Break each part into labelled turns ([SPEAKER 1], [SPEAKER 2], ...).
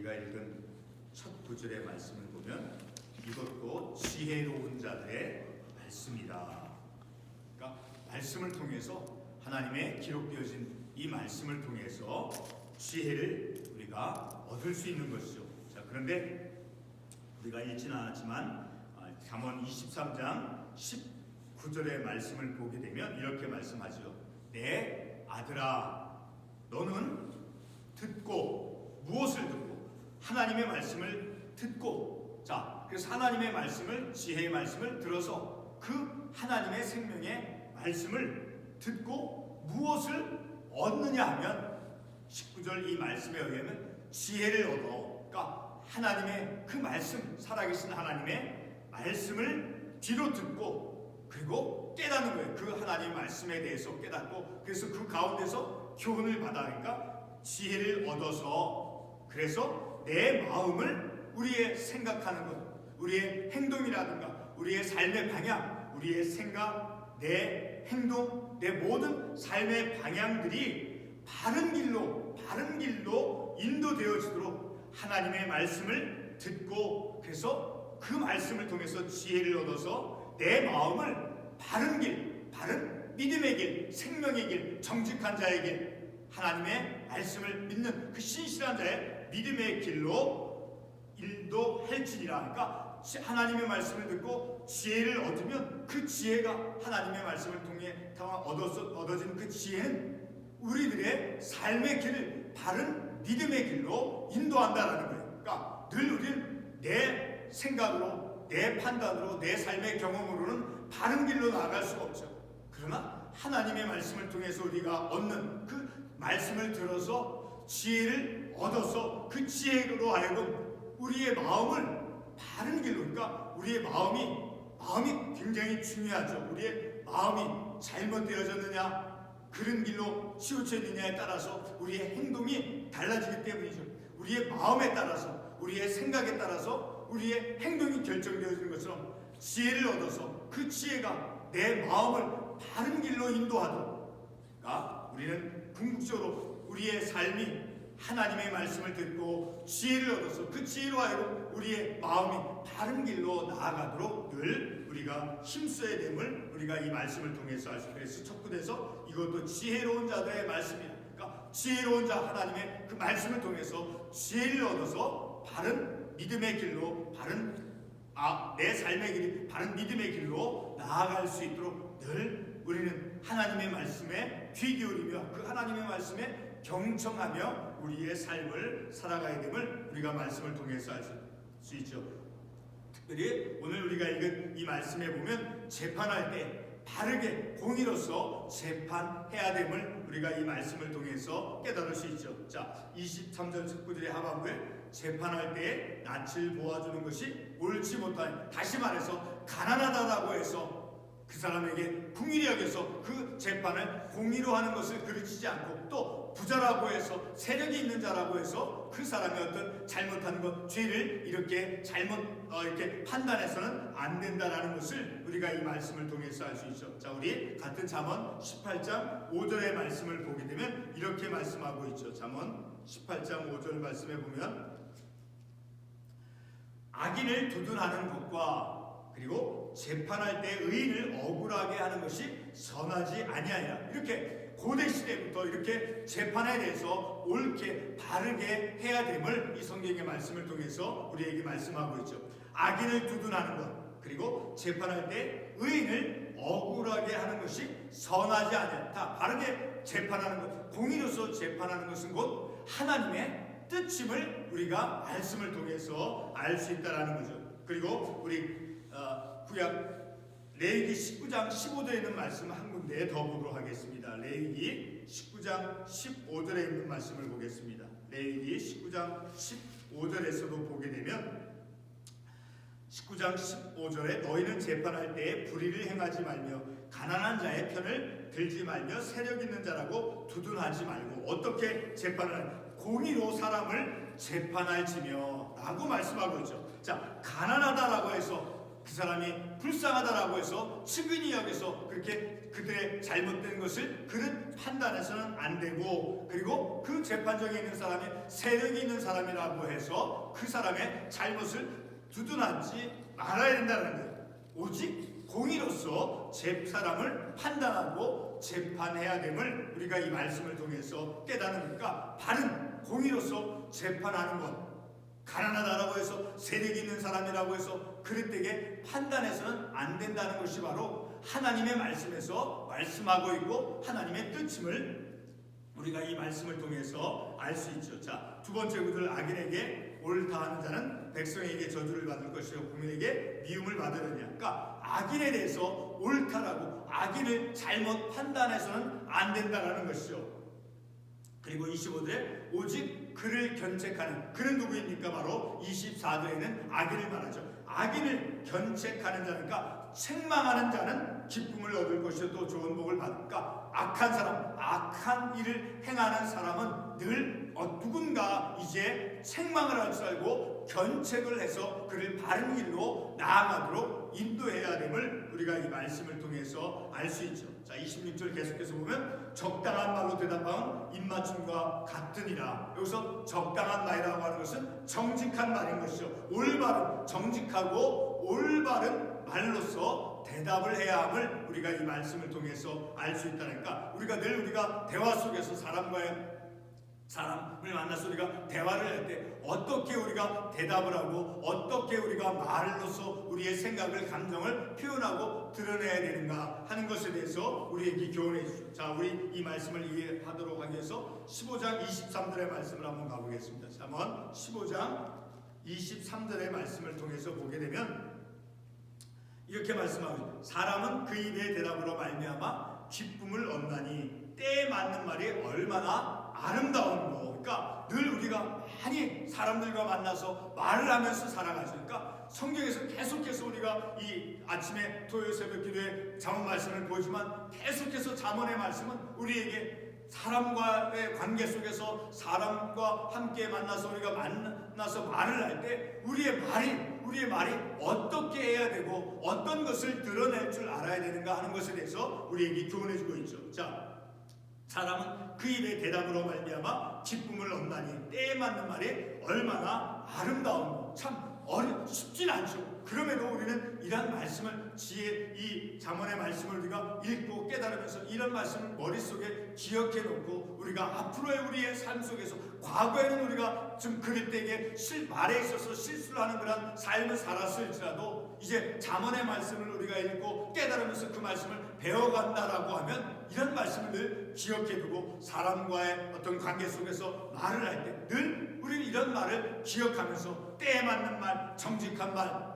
[SPEAKER 1] 우리가 읽은 첫 구절의 말씀을 보면 이것도 지혜로운 자들의 말씀이다. 그러니까 말씀을 통해서 하나님의 기록되어진 이 말씀을 통해서 지혜를 우리가 얻을 수 있는 것이죠. 자, 그런데 우리가 읽지는 않았지만 잠언 23장 19절의 말씀을 보게 되면 이렇게 말씀하죠. 내 아들아, 너는 듣고, 무엇을 듣고? 하나님의 말씀을 듣고. 자, 그래서 하나님의 말씀을, 지혜의 말씀을 들어서 그 하나님의 생명의 말씀을 듣고 무엇을 얻느냐 하면 19절 이 말씀에 의하면 지혜를 얻어. 그러니까 하나님의 그 말씀, 살아계신 하나님의 말씀을 뒤로 듣고 그리고 깨닫는 거예요. 그 하나님의 말씀에 대해서 깨닫고, 그래서 그 가운데서 교훈을 받아니까 지혜를 얻어서, 그래서 내 마음을, 우리의 생각하는 것, 우리의 행동이라든가 우리의 삶의 방향, 우리의 생각, 내 행동, 내 모든 삶의 방향들이 바른 길로 인도되어지도록 하나님의 말씀을 듣고, 그래서 그 말씀을 통해서 지혜를 얻어서 내 마음을 바른 길, 바른 믿음의 길, 생명의 길, 정직한 자의 길, 하나님의 말씀을 믿는 그 신실한 자의 믿음의 길로 인도할지니라. 그러니까 하나님의 말씀을 듣고 지혜를 얻으면 그 지혜가, 하나님의 말씀을 통해 얻어진 그 지혜는 우리들의 삶의 길을 바른 믿음의 길로 인도한다라는 거예요. 그러니까 늘 우리는 내 생각으로, 내 판단으로, 내 삶의 경험으로는 바른 길로 나아갈 수가 없죠. 그러나 하나님의 말씀을 통해서 우리가 얻는 그 말씀을 들어서 지혜를 얻어서 그 지혜로 하여금 우리의 마음을 바른 길로, 그러니까 우리의 마음이 굉장히 중요하죠. 우리의 마음이 잘못되어졌느냐, 그런 길로 치우쳐있느냐에 따라서 우리의 행동이 달라지기 때문이죠. 우리의 마음에 따라서, 우리의 생각에 따라서 우리의 행동이 결정되어지는 것처럼 지혜를 얻어서 그 지혜가 내 마음을 바른 길로 인도하도록, 그러니까 우리는 궁극적으로 우리의 삶이 하나님의 말씀을 듣고 지혜를 얻어서 그 지혜로 하여금 우리의 마음이 바른 길로 나아가도록 늘 우리가 힘써야 됨을 우리가 이 말씀을 통해서 알 수 있어요. 그래서 첫 구에서 이것도 지혜로운 자들의 말씀이다. 그러니까 지혜로운 자, 하나님의 그 말씀을 통해서 지혜를 얻어서 바른 믿음의 길로, 내 삶의 길이 바른 믿음의 길로 나아갈 수 있도록 늘 우리는 하나님의 말씀에 귀 기울이며 그 하나님의 말씀에 경청하며 우리의 삶을 살아가야 됨을 우리가 말씀을 통해서 알 수 있죠. 특별히 오늘 우리가 읽은 이 말씀에 보면 재판할 때 바르게 공의로서 재판해야 됨을 우리가 이 말씀을 통해서 깨달을 수 있죠. 자, 23절 19절의 하반부에 재판할 때 낯을 보아주는 것이 옳지 못한, 다시 말해서 가난하다라고 해서 그 사람에게 궁일이 여겨서 그 재판을 공의로 하는 것을 그르치지 않고, 또 부자라고 해서 세력이 있는 자라고 해서 그 사람의 어떤 잘못한 것, 죄를 이렇게 이렇게 판단해서는 안 된다라는 것을 우리가 이 말씀을 통해서 알 수 있죠. 자, 우리 같은 잠언 18장 5절의 말씀을 보게 되면 이렇게 말씀하고 있죠. 잠언 18장 5절 말씀에 보면 악인을 두둔하는 것과 그리고 재판할 때 의인을 억울하게 하는 것이 선하지 아니하니라. 이렇게 고대 시대부터 이렇게 재판에 대해서 옳게 바르게 해야 됨을 이 성경의 말씀을 통해서 우리에게 말씀하고 있죠. 악인을 두둔하는 것, 그리고 재판할 때 의인을 억울하게 하는 것이 선하지 아니하니라. 다 바르게 재판하는 것, 공의로서 재판하는 것은 곧 하나님의 뜻임을 우리가 말씀을 통해서 알 수 있다는 거죠. 그리고 우리 구약 레위기 19장 15절에 있는 말씀 한 군데 더 보도록 하겠습니다. 레위기 19장 15절에 있는 말씀을 보겠습니다. 레위기 19장 15절에서도 보게 되면 19장 15절에 너희는 재판할 때에 불의를 행하지 말며 가난한 자의 편을 들지 말며 세력 있는 자라고 두둔하지 말고, 어떻게 재판을 공의로 사람을 재판할지며 라고 말씀하고 있죠. 자, 가난하다라고 해서 그 사람이 불쌍하다라고 해서 측은히 여겨서 그렇게 그들의 잘못된 것을 그릇 판단해서는 안 되고, 그리고 그 재판정에 있는 사람이 세력이 있는 사람이라고 해서 그 사람의 잘못을 두둔하지 말아야 된다는 거예요. 오직 공의로서 사람을 판단하고 재판해야 됨을 우리가 이 말씀을 통해서 깨닫으니까, 바른 공의로서 재판하는 것, 가난하다라고 해서 세력이 있는 사람이라고 해서 그릇되게 판단해서는 안 된다는 것이 바로 하나님의 말씀에서 말씀하고 있고 하나님의 뜻임을 우리가 이 말씀을 통해서 알 수 있죠. 자, 두 번째 구절, 악인에게 옳다 하는 자는 백성에게 저주를 받을 것이요 국민에게 미움을 받으려냐. 그러니까 악인에 대해서 옳다라고, 악인을 잘못 판단해서는 안 된다라는 것이죠. 그리고 25절에 오직 그를 견책하는, 그는 누구입니까? 바로 24절에는 악인을 말하죠. 악인을 견책하는 자니까 책망하는 자는 기쁨을 얻을 것이요 또 좋은 복을 받을까. 악한 사람, 악한 일을 행하는 사람은 늘 누군가 이제 책망을 할 줄 알고 견책을 해서 그를 바른 길로 나아가도록 인도해야 됨을 우리가 이 말씀을 통해서 알 수 있죠. 자, 26절 계속해서 보면 적당한 말로 대답하면 입맞춤과 같으니라. 여기서 적당한 말이라고 하는 것은 정직한 말인 것이죠. 올바른, 정직하고 올바른 말로서 대답을 해야 함을 우리가 이 말씀을 통해서 알 수 있다니까. 우리가 늘 우리가 대화 속에서 사람을 만나서 우리가 대화를 할 때 어떻게 우리가 대답을 하고 어떻게 우리가 말로서 우리의 생각을, 감정을 표현하고 드러내야 되는가 하는 것에 대해서 우리에게 교훈해 주십시오. 자, 우리 이 말씀을 이해하도록 하기 위해서 15장 23절의 말씀을 한번 가보겠습니다. 자, 한번 15장 23절의 말씀을 통해서 보게 되면 이렇게 말씀하고, 사람은 그 입의 대답으로 말미암아 기쁨을 얻나니 때에 맞는 말이 얼마나 아름다운 거. 그러니까 늘 우리가 많이 사람들과 만나서 말을 하면서 살아가시니까 성경에서 계속해서 우리가 이 아침에 토요일 새벽 기도에 잠언 말씀을 보지만 계속해서 잠언의 말씀은 우리에게 사람과의 관계 속에서 사람과 함께 만나서 우리가 만나서 말을 할 때 우리의 말이 어떻게 해야 되고 어떤 것을 드러낼 줄 알아야 되는가 하는 것에 대해서 우리에게 교훈해 주고 있죠. 자, 사람은 그 입의 대답으로 말미암아 기쁨을 얻나니 때에 맞는 말이 얼마나 아름다운, 참 쉽진 않죠. 그럼에도 우리는 이런 말씀을, 이 잠언의 말씀을 우리가 읽고 깨달으면서 이런 말씀을 머릿속에 기억해 놓고 우리가 앞으로의 우리의 삶 속에서, 과거에는 우리가 좀 그릇되게 말에 있어서 실수를 하는 그런 삶을 살았을지라도 이제 잠언의 말씀을 우리가 읽고 깨달으면서 그 말씀을 배워간다라고 하면 이런 말씀을 늘 기억해 두고 사람과의 어떤 관계 속에서 말을 할 때 늘 우리는 이런 말을 기억하면서 때에 맞는 말, 정직한 말,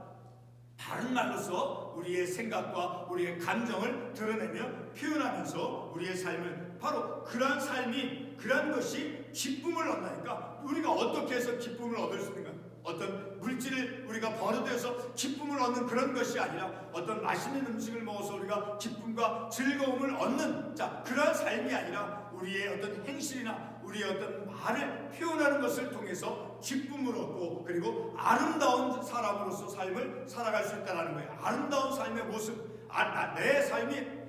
[SPEAKER 1] 바른 말로서 우리의 생각과 우리의 감정을 드러내며 표현하면서 우리의 삶을, 바로 그러한 삶이, 그러한 것이 기쁨을 얻나니까. 우리가 어떻게 해서 기쁨을 얻을 수 있는가? 어떤 물질을 우리가 버릇해서 기쁨을 얻는 그런 것이 아니라 어떤 맛있는 음식을 먹어서 우리가 기쁨과 즐거움을 얻는, 자, 그러한 삶이 아니라 우리의 어떤 행실이나 우리의 어떤 말을 표현하는 것을 통해서 기쁨을 얻고, 그리고 아름다운 사람으로서 삶을 살아갈 수 있다는 거예요. 아름다운 삶의 모습, 내 삶이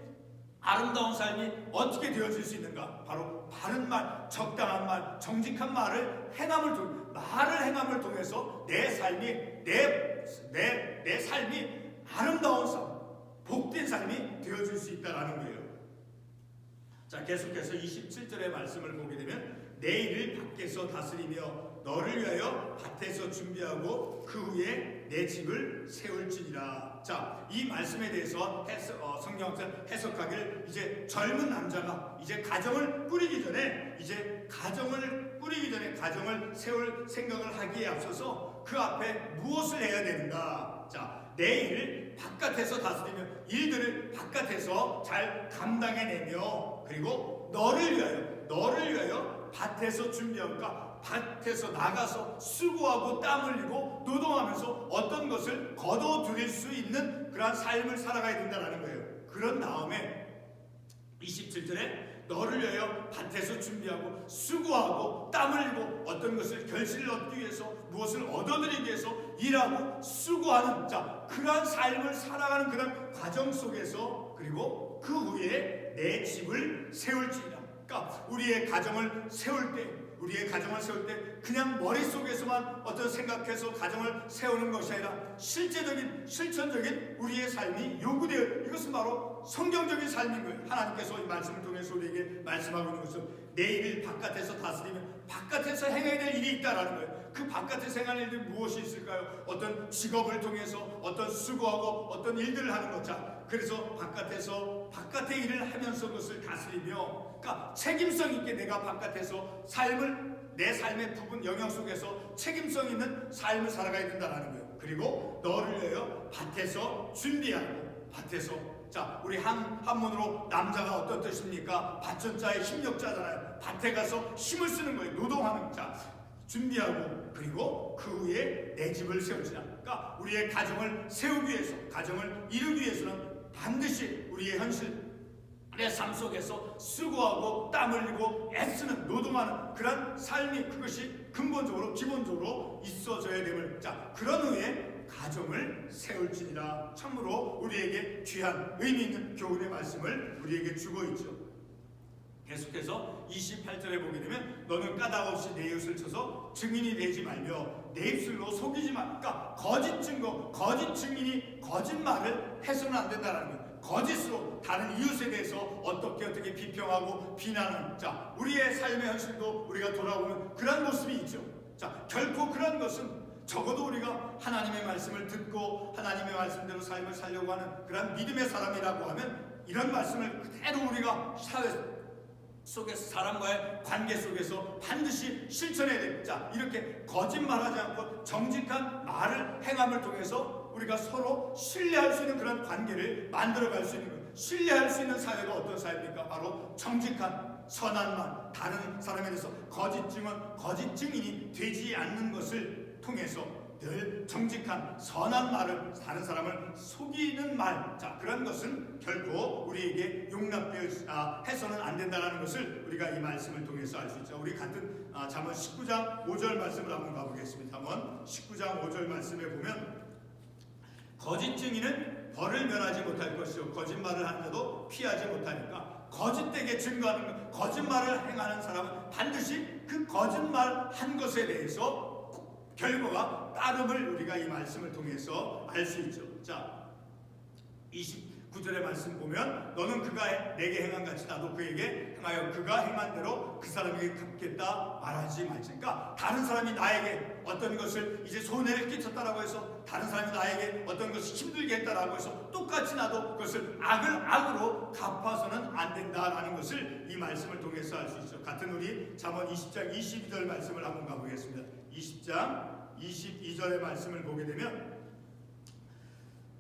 [SPEAKER 1] 아름다운 삶이 어떻게 되어질 수 있는가? 바로 바른 말, 적당한 말, 정직한 말을 행함을 통해서 내 삶이, 내 삶이 아름다운 삶, 복된 삶이 되어질 수 있다는 거예요. 자, 계속해서 27절의 말씀을 보게 되면 내 일을 밖에서 다스리며 너를 위하여 밭에서 준비하고 그 후에 내 집을 세울지니라. 자, 이 말씀에 대해서 성경학자 해석하기를, 이제 젊은 남자가 이제 가정을 꾸리기 전에 가정을 세울 생각을 하기에 앞서서 그 앞에 무엇을 해야 되는가? 자, 내 일을 바깥에서 다스리며 일들을 바깥에서 잘 감당해내며, 그리고 너를 위하여 밭에서 준비할까? 밭에서 나가서 수고하고 땀 흘리고 노동하면서 어떤 것을 거둬들일 수 있는 그러한 삶을 살아가야 된다는 거예요. 그런 다음에 27절에 너를 위하여 밭에서 준비하고 수고하고 땀 흘리고 어떤 것을 결실을 얻기 위해서 무엇을 얻어들이기 위해서 일하고 수고하는 그러한 삶을 살아가는 그런 과정 속에서 그리고 그 후에 내 집을 세울지니라. 그러니까 우리의 가정을 세울 때 그냥 머릿속에서만 어떤 생각해서 가정을 세우는 것이 아니라 실제적인 실천적인 우리의 삶이 요구되어, 이것은 바로 성경적인 삶인 거예요. 하나님께서 이 말씀을 통해서 우리에게 말씀하고 있는 것은 내 일을 바깥에서 다스리면 바깥에서 행해야 될 일이 있다라는 거예요. 그 바깥에서 행하는 일들이 무엇이 있을까요? 어떤 직업을 통해서 어떤 수고하고 어떤 일들을 하는 것. 그래서 바깥의 일을 하면서 그것을 다스리며, 그러니까 책임성 있게 내가 바깥에서 내 삶의 부분 영역 속에서 책임성 있는 삶을 살아가야 된다는 거예요. 그리고 너를 위하여 밭에서 준비하고, 우리 한문으로 남자가 어떤 뜻입니까? 밭전자의 힘력자잖아요. 밭에 가서 힘을 쓰는 거예요. 노동하는 준비하고, 그리고 그 후에 내 집을 세우지라. 그러니까 우리의 가정을 세우기 위해서, 가정을 이루기 위해서는 반드시 우리의 현실, 내 삶 속에서 수고하고 땀 흘리고 애쓰는, 노동하는 그런 삶이, 그것이 근본적으로 기본적으로 있어져야 됨을, 그런 후에 가정을 세울지니라. 참으로 우리에게 귀한 의미 있는 교훈의 말씀을 우리에게 주고 있죠. 계속해서 28절에 보게 되면 너는 까닭 없이 내 이웃을 쳐서 증인이 되지 말며 내 입술로 속이지 마. 그러니까 거짓 증거, 거짓 증인이 거짓말을 해서는 안 된다는 거예요. 거짓으로 다른 이웃에 대해서 어떻게 비평하고 비난하는, 우리의 삶의 현실도 우리가 돌아보면 그런 모습이 있죠. 결코 그런 것은, 적어도 우리가 하나님의 말씀을 듣고 하나님의 말씀대로 삶을 살려고 하는 그런 믿음의 사람이라고 하면 이런 말씀을 그대로 우리가 사회 속에서, 사람과의 관계 속에서 반드시 실천해야 됩니다. 이렇게 거짓말하지 않고 정직한 말을 행함을 통해서 우리가 서로 신뢰할 수 있는 그런 관계를 만들어갈 수 있는 거예요. 신뢰할 수 있는 사회가 어떤 사회입니까? 바로 정직한 선한 말, 다른 사람에 대해서 거짓 증언, 거짓 증인이 되지 않는 것을 통해서 늘 정직한 선한 말을, 다른 사람을 속이는 말, 그런 것은 결코 우리에게 용납되어 해서는 안 된다는 것을 우리가 이 말씀을 통해서 알 수 있죠. 우리 같은 잠언 19장 5절 말씀을 한번 가보겠습니다. 잠언 19장 5절 말씀에 보면 거짓 증인은 벌을 면하지 못할 것이요 거짓말을 하는 자도 피하지 못하니까, 거짓되게 증거하는 것, 거짓말을 행하는 사람은 반드시 그 거짓말 한 것에 대해서 결과가 따름을 우리가 이 말씀을 통해서 알 수 있죠. 29절의 말씀 보면 너는 그가 내게 행한 같이 나도 그에게 행하여 그가 행한 대로 그 사람에게 갚겠다 말하지 말지. 그러니까 다른 사람이 나에게 어떤 것을 이제 손해를 끼쳤다라고 해서, 다른 사람이 나에게 어떤 것을 힘들게 했다라고 해서 똑같이 나도 그것을 악을 악으로 갚아서는 안 된다라는 것을 이 말씀을 통해서 알 수 있죠. 같은 우리 잠언 20장 22절 말씀을 한번 가보겠습니다. 20장 22절의 말씀을 보게 되면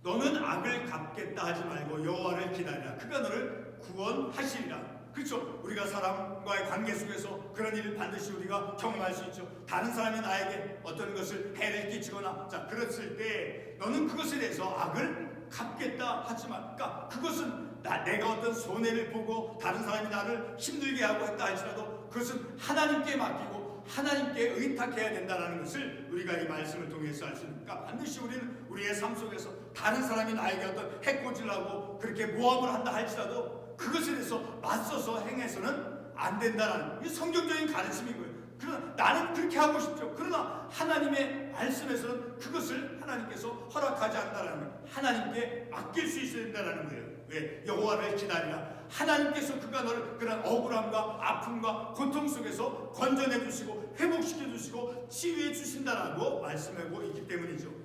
[SPEAKER 1] 너는 악을 갚겠다 하지 말고 여호와를 기다리라. 그가 너를 구원하시리라. 그렇죠. 우리가 사람과의 관계 속에서 그런 일을 반드시 우리가 경험할 수 있죠. 다른 사람이 나에게 어떤 것을 해를 끼치거나, 그랬을 때 너는 그것에 대해서 악을 갚겠다 하지 마. 그러니까 그것은 내가 어떤 손해를 보고 다른 사람이 나를 힘들게 하고 했다 할지라도 그것은 하나님께 맡기고 하나님께 의탁해야 된다는 것을 우리가 이 말씀을 통해서 알 수 있으니까, 반드시 우리는 우리의 삶 속에서 다른 사람이 나에게 어떤 해코지라고 그렇게 모함을 한다 할지라도 그것에 대해서 맞서서 행해서는 안 된다는, 이 성경적인 가르침인 거예요. 그러나 나는 그렇게 하고 싶죠. 그러나 하나님의 말씀에서는 그것을 하나님께서 허락하지 않는다는 거예요. 하나님께 맡길 수 있어야 된다는 거예요. 왜? 여호와를 기다리라. 하나님께서 그가 너를 그런 억울함과 아픔과 고통 속에서 건져내 주시고 회복시켜 주시고 치유해 주신다라고 말씀하고 있기 때문이죠.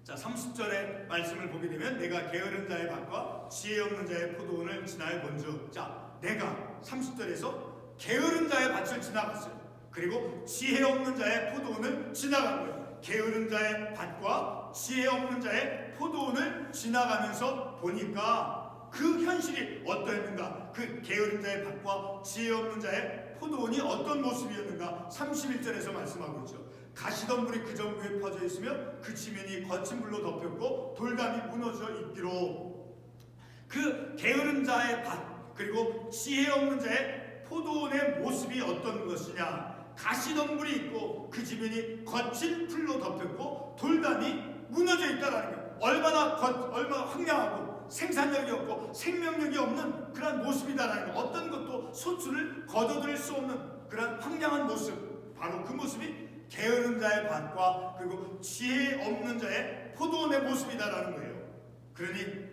[SPEAKER 1] 30절의 말씀을 보게 되면 내가 게으른 자의 밭과 지혜 없는 자의 포도원을 지나야 본즉, 내가 30절에서 게으른 자의 밭을 지나갔어요. 그리고 지혜 없는 자의 포도원을 지나간 거예요. 게으른 자의 밭과 지혜 없는 자의 포도원을 지나가면서 보니까 그 현실이 어떠했는가, 그 게으른 자의 밭과 지혜 없는 자의 포도원이 어떤 모습이었는가 31절에서 말씀하고 있죠. 가시덤불이 그 전부에 퍼져 있으며 그 지면이 거친 불로 덮였고 돌담이 무너져 있기로. 그 게으른 자의 밭, 그리고 지혜 없는 자의 포도원의 모습이 어떤 것이냐. 가시덤불이 있고 그 지면이 거친 풀로 덮였고 돌담이 무너져 있다라는 거예요. 얼마나 황량하고 생산력이 없고 생명력이 없는 그런 모습이다라는 거예요. 어떤 것도 소출을 거둬들일 수 없는 그런 황량한 모습, 바로 그 모습이 게으른 자의 밭과 그리고 지혜 없는 자의 포도원의 모습이다라는 거예요. 그러니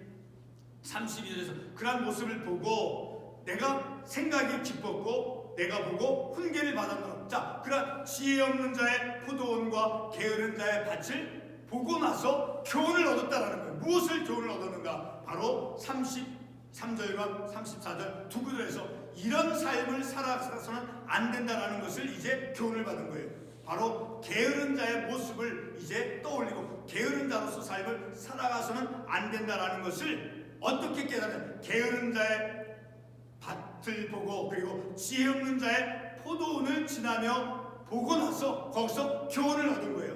[SPEAKER 1] 32절에서 그런 모습을 보고 내가 생각이 기뻤고 내가 보고 훈계를 받았노라. 자, 그런 지혜 없는 자의 포도원과 게으른 자의 밭을 보고 나서 교훈을 얻었다라는 거예요. 무엇을 교훈을 얻었는가? 바로 33절과 34절 두 구절에서 이런 삶을 살아서는 안 된다라는 것을 이제 교훈을 받은 거예요. 바로 게으른 자의 모습을 이제 떠올리고 게으른 자로서 삶을 살아가서는 안 된다라는 것을 어떻게 깨달으면 게으른 자의 밭을 보고 그리고 지혜 없는 자의 포도원을 지나며 보고 나서 거기서 교훈을 얻은 거예요.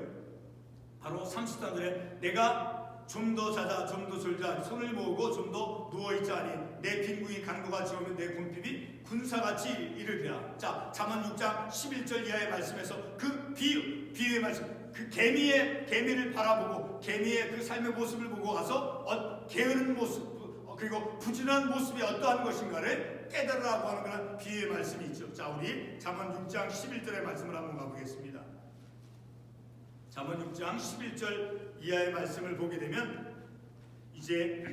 [SPEAKER 1] 바로 33절에 내가 좀 더 자자 좀 더 졸자 손을 모으고 좀 더 누워있자니 내 빈궁이 강도같이 오면 내 궁핍이 군사같이 이르리라. 자, 잠언 6장 11절 이하의 말씀에서 그 비유의 말씀, 그 개미를 바라보고 개미의 그 삶의 모습을 보고 가서 게으른 모습 그리고 부진한 모습이 어떠한 것인가를 깨달으라고 하는 그런 비유의 말씀이 있죠. 자, 우리 잠언 6장 11절의 말씀을 한번 가보겠습니다. 잠언 6장 11절 이하의 말씀을 보게 되면 이제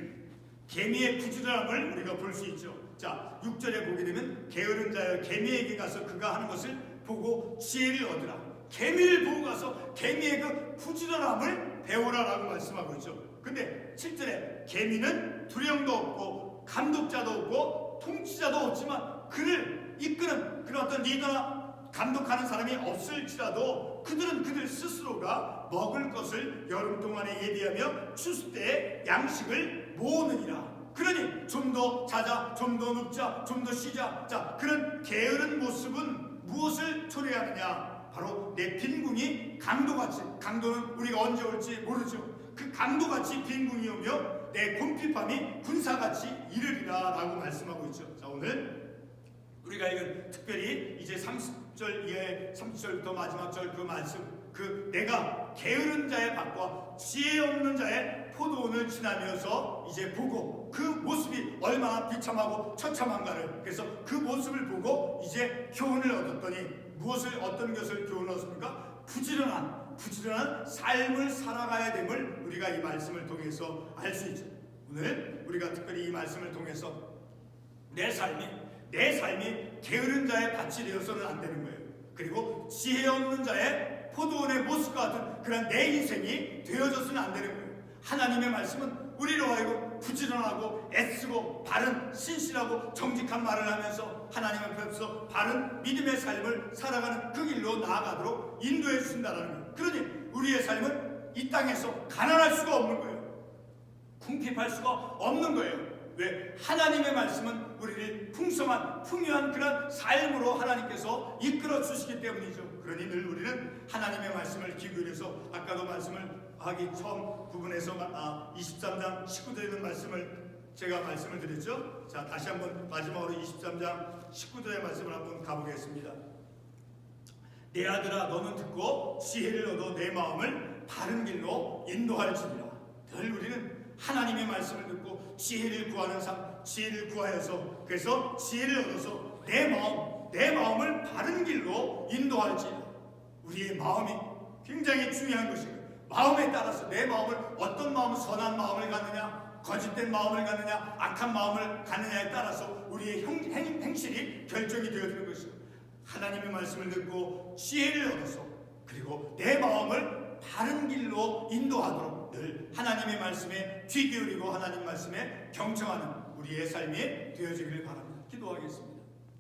[SPEAKER 1] 개미의 부지런함을 우리가 볼 수 있죠. 자, 6절에 보게 되면 게으른 자여 개미에게 가서 그가 하는 것을 보고 지혜를 얻으라. 개미를 보고 가서 개미의 그 부지런함을 배우라라고 말씀하고 있죠. 근데 7절에 개미는 두령도 없고 감독자도 없고 통치자도 없지만 그를 이끄는 그런 어떤 리더나 감독하는 사람이 없을지라도 그들은 그들 스스로가 먹을 것을 여름 동안에 예비하며 추수 때에 양식을 모으느니라. 그러니 좀 더 자자, 좀 더 눕자, 좀 더 쉬자. 자, 그런 게으른 모습은 무엇을 초래하느냐? 바로 내 빈궁이 강도같이, 강도는 우리가 언제 올지 모르죠. 그 강도같이 빈궁이 오며 내 궁핍함이 군사같이 이르리라 라고 말씀하고 있죠. 자, 오늘 우리가 읽은 특별히 이제 30절 이하의 30절부터 마지막 절 그 말씀, 그 내가 게으른 자의 밭과 지혜 없는 자의 포도원을 지나면서 이제 보고 그 모습이 얼마나 비참하고 처참한가를, 그래서 그 모습을 보고 이제 교훈을 얻었더니 어떤 것을 교훈을 얻습니까? 부지런한 삶을 살아가야 됨을 우리가 이 말씀을 통해서 알 수 있죠. 오늘 우리가 특별히 이 말씀을 통해서 내 삶이 게으른 자의 밭이 되어서는 안 되는 거예요. 그리고 지혜 없는 자의 포도원의 모습과 같은 그런 내 인생이 되어져서는 안 되는 거예요. 하나님의 말씀은 우리로 하여금 부지런하고 애쓰고 바른 신실하고 정직한 말을 하면서 하나님 앞에서 바른 믿음의 삶을 살아가는 그 길로 나아가도록 인도해 주신다는 거예요. 그러니 우리의 삶은 이 땅에서 가난할 수가 없는 거예요. 궁핍할 수가 없는 거예요. 왜? 하나님의 말씀은 우리를 풍요한 그런 삶으로 하나님께서 이끌어 주시기 때문이죠. 그러니 늘 우리는 하나님의 말씀을 기울여서 아까도 말씀을 하기 처음 부분에서 23장 19절에 있는 말씀을 드렸죠. 자, 다시 한번 마지막으로 23장 19절의 말씀을 한번 가보겠습니다. 내 아들아 너는 듣고 지혜를 얻어 내 마음을 바른 길로 인도할지니라. 늘 우리는 하나님의 말씀을 듣고 지혜를 구하는 삶, 지혜를 구하여서 그래서 지혜를 얻어서 내 마음을 바른 길로 인도할지니라. 우리의 마음이 굉장히 중요한 것이에요. 마음에 따라서 내 마음을 어떤 마음을 선한 마음을 갖느냐, 거짓된 마음을 갖느냐, 악한 마음을 갖느냐에 따라서 우리의 행실이 결정이 되어지는 것이죠. 하나님의 말씀을 듣고 지혜를 얻어서 그리고 내 마음을 바른 길로 인도하도록 늘 하나님의 말씀에 귀 기울이고 하나님 말씀에 경청하는 우리의 삶이 되어지기를 바랍니다. 기도하겠습니다.